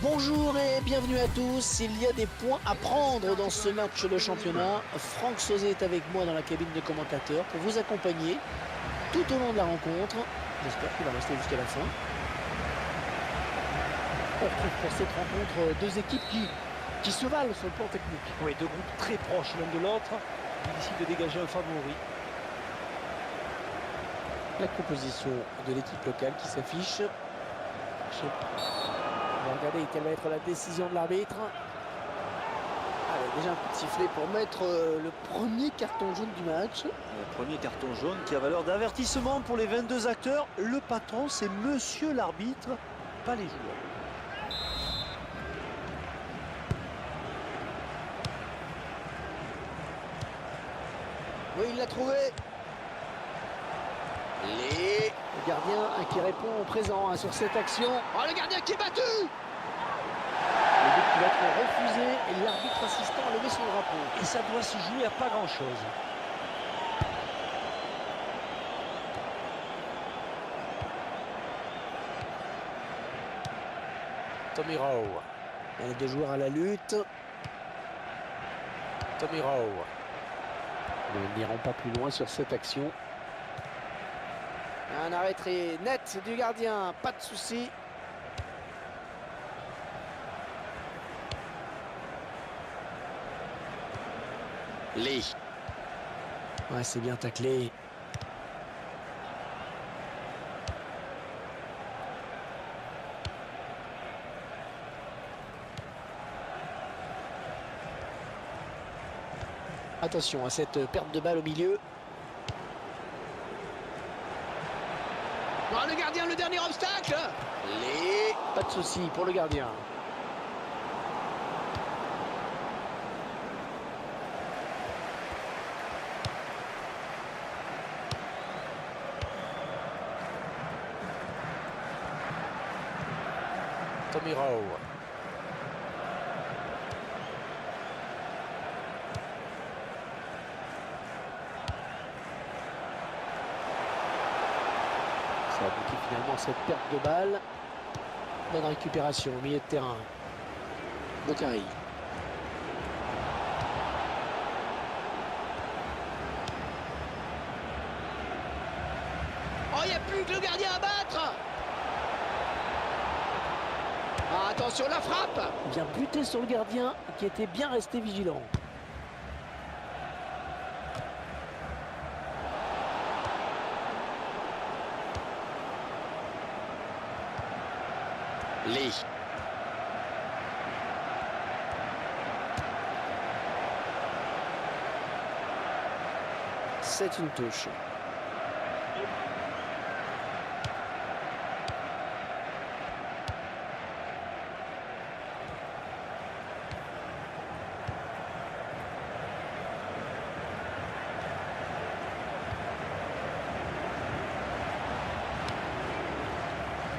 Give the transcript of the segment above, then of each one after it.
Bonjour et bienvenue à tous. Il y a des points à prendre dans ce match de championnat. Franck Sauzet est avec moi dans la cabine de commentateur pour vous accompagner tout au long de la rencontre. J'espère qu'il va rester jusqu'à la fin. On retrouve pour cette rencontre deux équipes qui se valent sur le plan technique. Oui, deux groupes très proches l'un de l'autre. Difficile de dégager un favori. La composition de l'équipe locale qui s'affiche. On va regarder quelle va être la décision de l'arbitre. Allez, déjà un coup de sifflet pour mettre le premier carton jaune du match. Le premier carton jaune qui a valeur d'avertissement pour les 22 acteurs. Le patron, c'est monsieur l'arbitre, pas les joueurs. Oui, il l'a trouvé. Le gardien qui répond au présent sur cette action. Oh, le gardien qui est battu. Le but qui va être refusé et l'arbitre assistant a levé son drapeau. Et ça doit se jouer à pas grand-chose. Tommy Rowe. Les deux joueurs à la lutte. Tommy Rowe. Nous n'irons pas plus loin sur cette action. Un arrêt très net du gardien, pas de souci. Lee. Ouais, c'est bien taclé. Attention à cette perte de balle au milieu. Non, le gardien, le dernier obstacle. Pas de souci pour le gardien. Tommy Rowe. Ça aboutit finalement à cette perte de balle. Bonne récupération au milieu de terrain. Bokhari. Oh, il n'y a plus que le gardien à battre. Ah, attention, la frappe. Bien buté sur le gardien qui était bien resté vigilant. Lee. C'est une touche.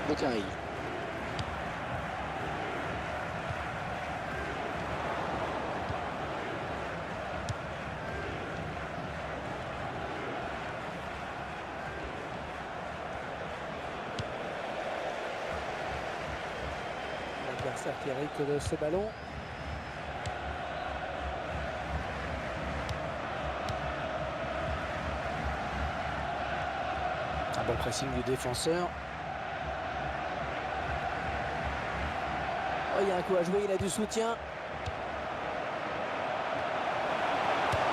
Bokhari. L'adversaire qui hérite de ce ballon. Un bon pressing du défenseur. Oh, il y a un coup à jouer, il a du soutien.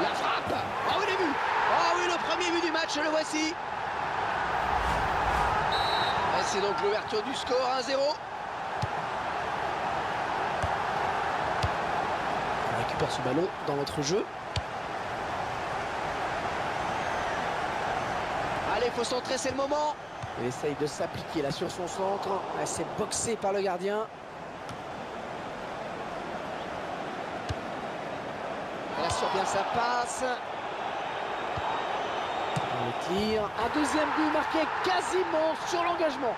La frappe. Oh oui, le but. Oh oui, le premier but du match, le voici. C'est donc l'ouverture du score, 1-0. On récupère ce ballon dans notre jeu. Allez, il faut centrer, c'est le moment. Il essaye de s'appliquer là sur son centre. C'est boxé par le gardien. Elle assure bien sa passe. Le tir. Un deuxième but marqué quasiment sur l'engagement.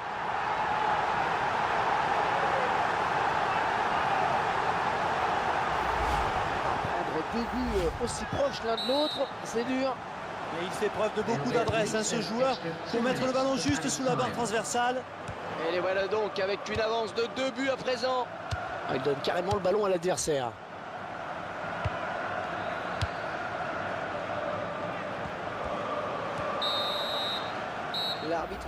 Prendre deux buts aussi proches l'un de l'autre, c'est dur. Et il fait preuve de beaucoup d'adresse, ce joueur, pour mettre le ballon juste sous la barre transversale. Et les voilà donc avec une avance de 2 buts à présent. Il donne carrément le ballon à l'adversaire. L'arbitre.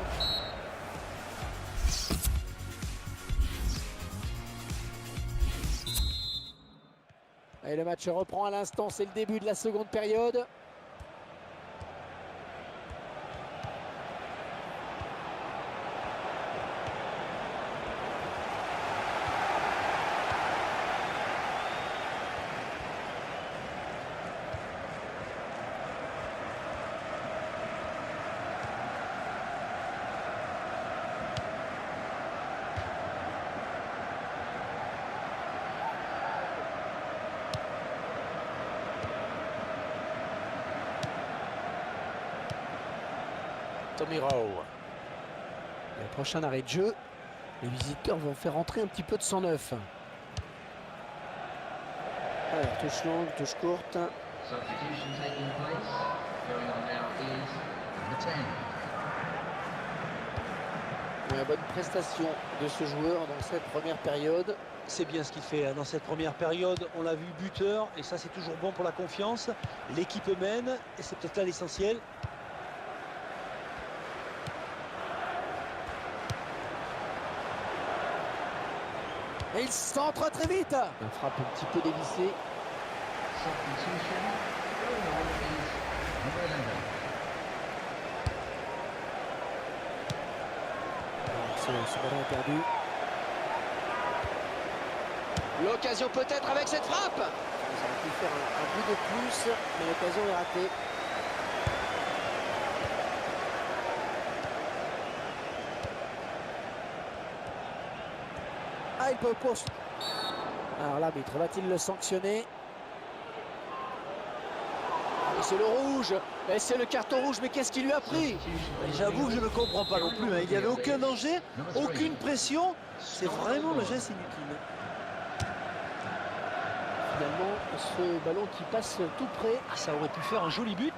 Et le match reprend à l'instant, c'est le début de la seconde période. Tommy Rowe. Le prochain arrêt de jeu, les visiteurs vont faire entrer un petit peu de sang neuf. Alors, touche longue, touche courte. Substitution taking place. Going on now is number 10. Une bonne prestation de ce joueur dans cette première période. C'est bien ce qu'il fait hein. Dans cette première période, on l'a vu buteur et ça c'est toujours bon pour la confiance. L'équipe mène et c'est peut-être là l'essentiel. Et il centre très vite. Un frappe un petit peu dévissée. Substitution. Going on is number 11. Ce ballon est perdu. L'occasion peut-être avec cette frappe. Ils auraient pu faire un bout de plus, mais l'occasion est ratée. Ah, il peut poste. Alors l'arbitre va-t-il le sanctionner? Et c'est le rouge. Et c'est le carton rouge. Mais qu'est-ce qu'il lui a pris? J'avoue que je ne comprends pas non plus. Hein. Il n'y avait aucun danger, aucune pression. C'est vraiment le geste inutile. Finalement, ce ballon qui passe tout près. Ah, ça aurait pu faire un joli but.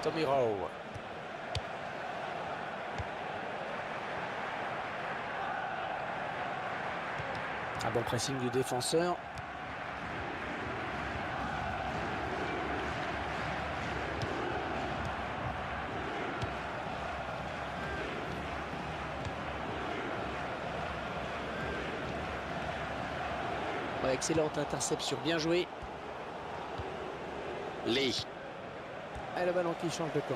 Tommy Rowe. Un bon pressing du défenseur. Ouais, excellente interception, bien joué. Lee. Et le ballon qui change de camp.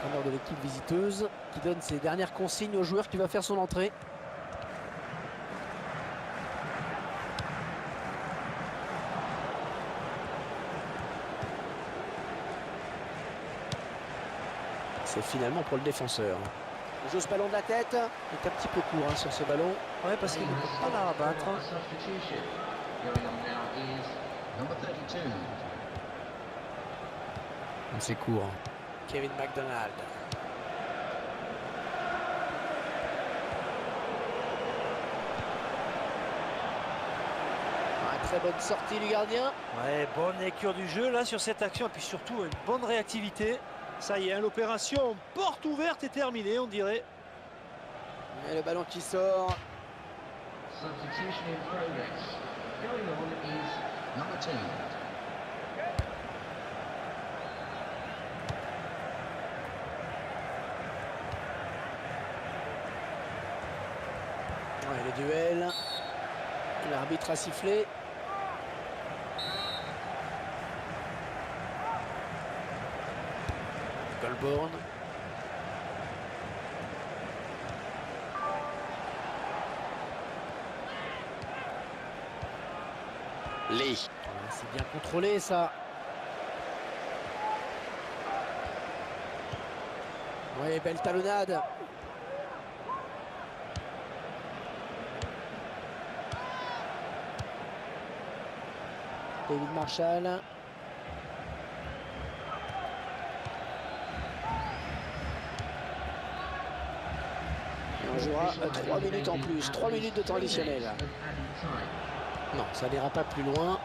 L'entraîneur de l'équipe visiteuse qui donne ses dernières consignes au joueur qui va faire son entrée. C'est finalement pour le défenseur. Il joue ce ballon de la tête. Il est un petit peu court hein, sur ce ballon. Ouais, parce qu'il ne peut pas la rabattre. Substitution. Going on now is number 32. C'est court. Kevin McDonald. Très bonne sortie du gardien. Ouais, bonne lecture du jeu là sur cette action et puis surtout une bonne réactivité. Ça y est, hein, l'opération porte ouverte est terminée, on dirait. Et le ballon qui sort. Substitution in progress. Going on is number 2. Ouais, le duel. L'arbitre a sifflé. Goldborn. Lee. C'est bien contrôlé ça. Oui, belle talonnade. David Marshall. On jouera 3 minutes en plus, 3 minutes de temps additionnel. Non, ça n'ira pas plus loin.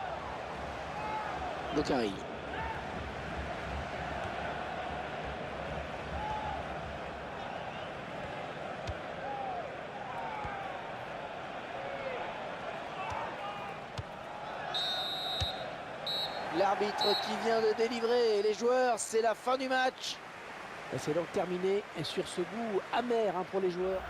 Bokhari. L'arbitre qui vient de délivrer les joueurs, c'est la fin du match. Et c'est donc terminé et sur ce goût amer pour les joueurs.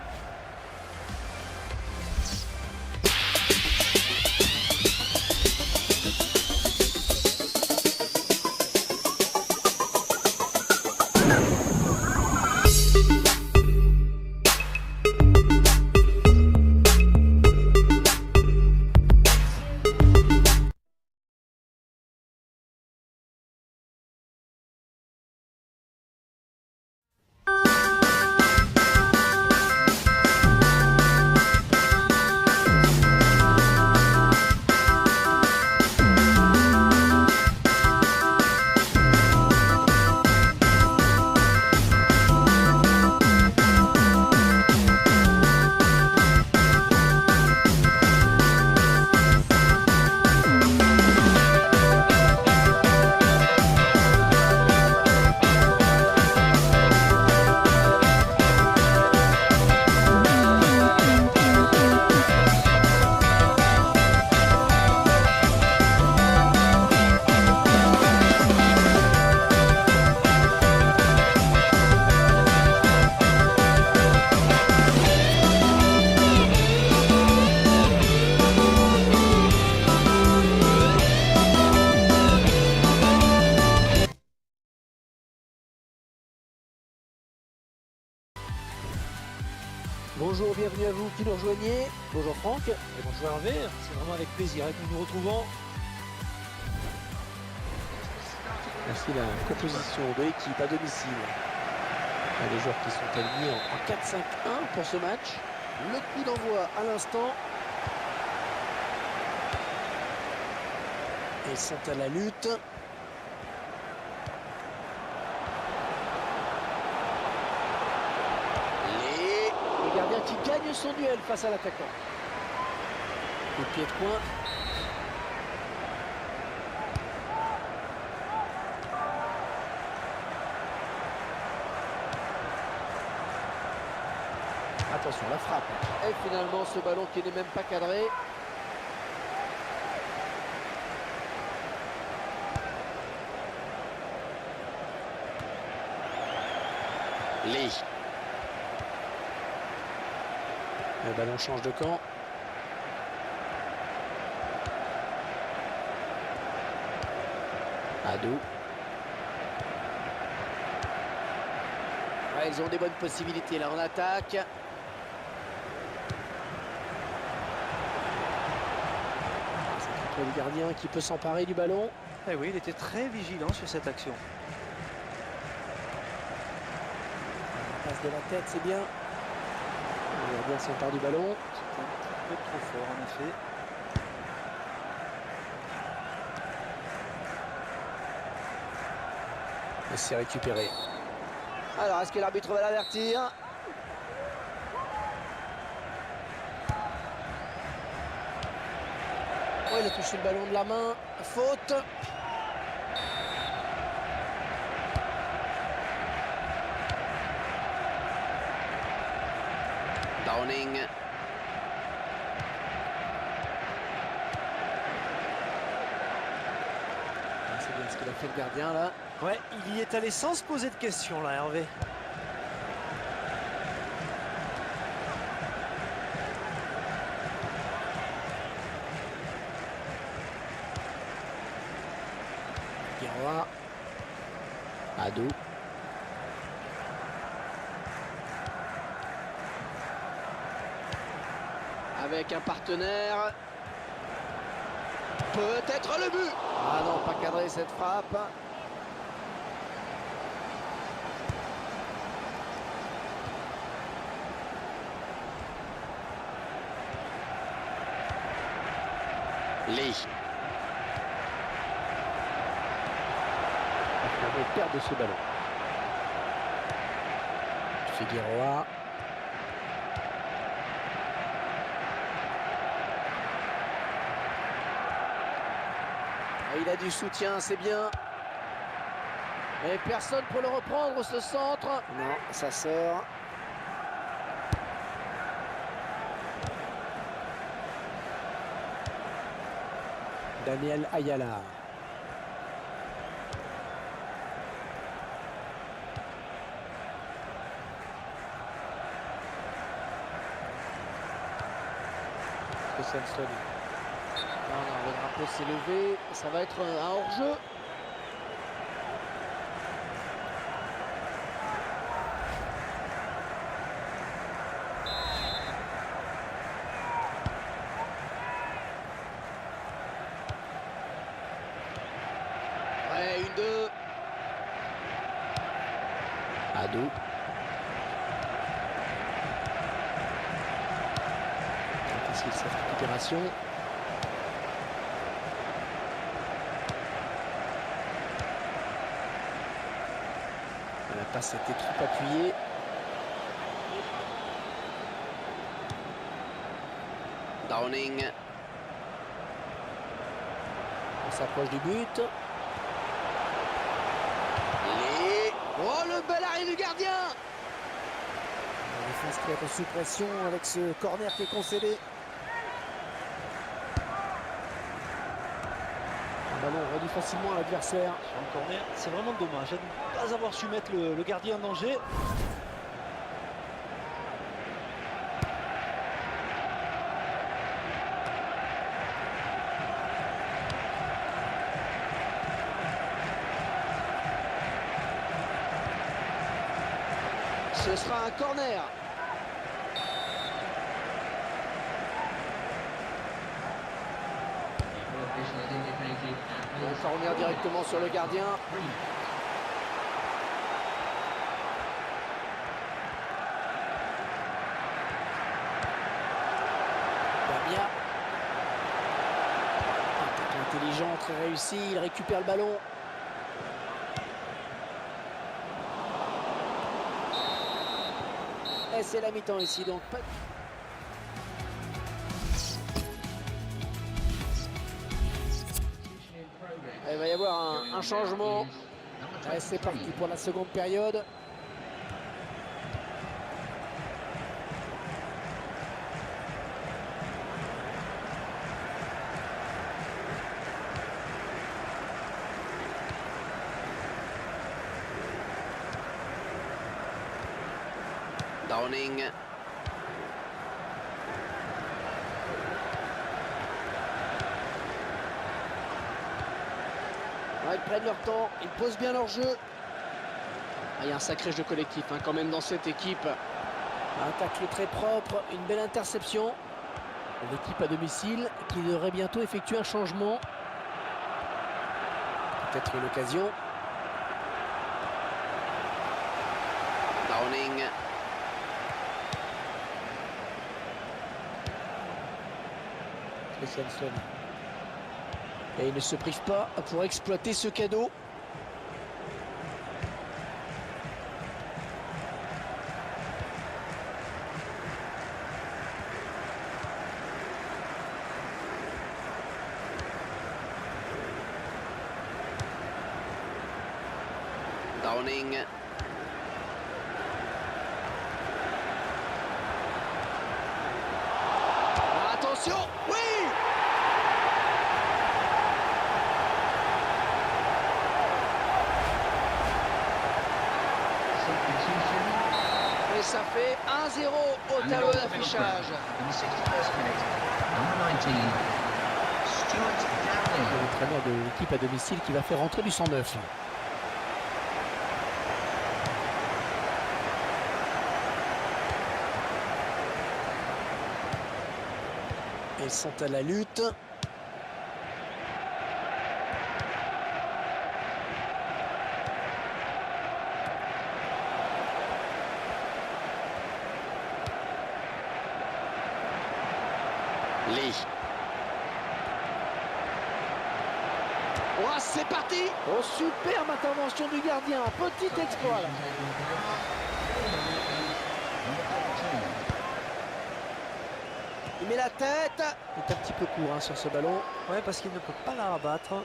Bonjour, bienvenue à vous qui nous rejoignez. Bonjour Franck. Et bonjour Hervé, c'est vraiment avec plaisir que nous nous retrouvons. Voici la composition de l'équipe à domicile. Les joueurs qui sont alignés en 4-5-1 pour ce match. Le coup d'envoi à l'instant. Ils sont à la lutte. Le gardien qui gagne son duel face à l'attaquant. Le pied de coin. Attention, la frappe. Et finalement, ce ballon qui n'est même pas cadré. Lee. Le ballon change de camp. Adou. Ouais, ils ont des bonnes possibilités là en attaque. C'est le gardien qui peut s'emparer du ballon. Eh oui, il était très vigilant sur cette action. La passe de la tête, c'est bien. Le gardien s'empare du ballon. C'était un petit peu trop fort en effet. Et c'est récupéré. Alors, est-ce que l'arbitre va l'avertir? Oh, il a touché le ballon de la main. Faute. Downing. C'est bien ce qu'il a fait le gardien là. Ouais, il y est allé sans se poser de questions là, Hervé. Guiroa. Adou. Avec un partenaire. Peut-être le but. Ah non, pas cadré cette frappe. Lee. On perd de ce ballon. Figueroa. Et il a du soutien, c'est bien. Et personne pour le reprendre, ce centre. Non, ça sort. Daniel Ayala. Christensen. Non, le drapeau s'est levé. Ça va être un hors-jeu. Ouais, 1-2. Adou. Qu'est-ce qu'il sait cette récupération? La passe était trop appuyée. Downing. On s'approche du but. Oh, le bel arrêt du gardien! La défense qui va être sous pression avec ce corner qui est concédé. Un ballon relie facilement à l'adversaire. Sur un corner, c'est vraiment dommage de ne pas avoir su mettre le gardien en danger. Ce sera un corner. On va revenir directement sur le gardien. Damia. Attaque intelligent, très réussi. Il récupère le ballon. Et c'est la mi-temps ici, donc pas... Il va y avoir un changement. Ouais, c'est parti pour la seconde période. Downing. Ouais, ils prennent leur temps, ils posent bien leur jeu. Ah, il y a un sacré jeu collectif hein, quand même dans cette équipe. Un tacle très propre, une belle interception. L'équipe à domicile qui devrait bientôt effectuer un changement. Peut-être une occasion. Downing. Christensen. Et il ne se prive pas pour exploiter ce cadeau. Downing. Attention, oui! Et ça fait 1-0 au tableau d'affichage. L'entraîneur de l'équipe à domicile qui va faire rentrer du 109. Ils sont à la lutte. Lee. Oh, c'est parti! Oh, superbe intervention du gardien. Petit exploit là. Il met la tête. Il est un petit peu court hein, sur ce ballon. Ouais, parce qu'il ne peut pas la rabattre.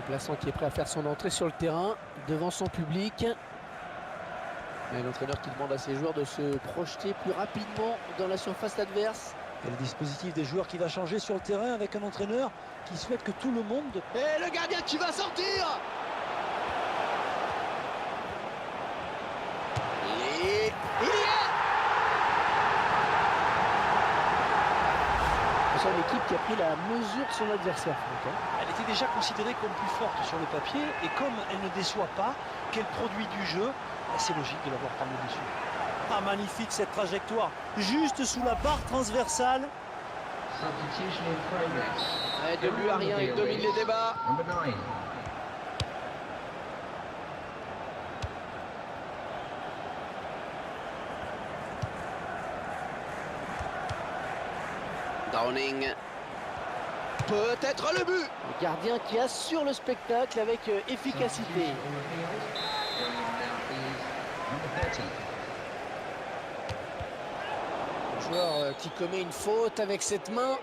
Remplaçant qui est prêt à faire son entrée sur le terrain devant son public. Et l'entraîneur qui demande à ses joueurs de se projeter plus rapidement dans la surface adverse. Et le dispositif des joueurs qui va changer sur le terrain avec un entraîneur qui souhaite que tout le monde... Et le gardien qui va sortir. Et il y est. C'est l'équipe qui a pris la mesure de son adversaire, Franck, hein. Elle était déjà considérée comme plus forte sur le papier et comme elle ne déçoit pas, qu'elle produit du jeu, c'est logique de l'avoir prendre le dessus. Ah, magnifique cette trajectoire, juste sous la barre transversale. Substitution in progress. Ouais, de but à rien, il domine les débats. Number 9. Downing. Peut-être le but. Le gardien qui assure le spectacle avec efficacité. Substitution on the field. Going on now is number 30. Le joueur qui commet une faute avec cette main.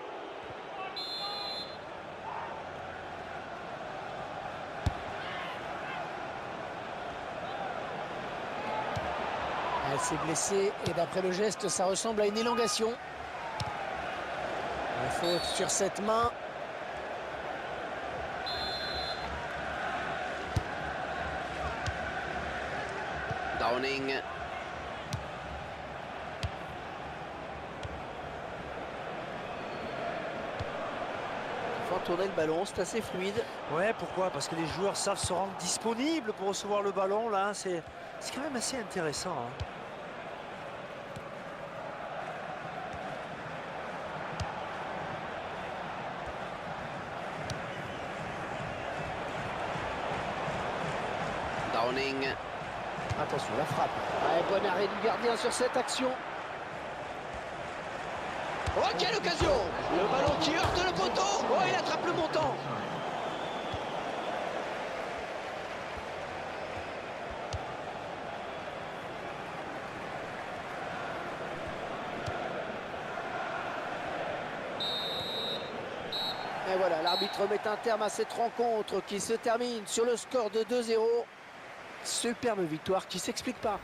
Elle s'est blessée et d'après le geste, ça ressemble à une élongation. La faute sur cette main. Downing. Il faut tourner le ballon, c'est assez fluide. Ouais, pourquoi? Parce que les joueurs savent se rendre disponibles pour recevoir le ballon, là, c'est quand même assez intéressant, hein. Downing. Attention, la frappe. Ouais, bon arrêt du gardien sur cette action. Oh, quelle occasion! Le ballon qui heurte le poteau. Oh, il attrape le montant. Et voilà, l'arbitre met un terme à cette rencontre qui se termine sur le score de 2-0. Superbe victoire qui s'explique par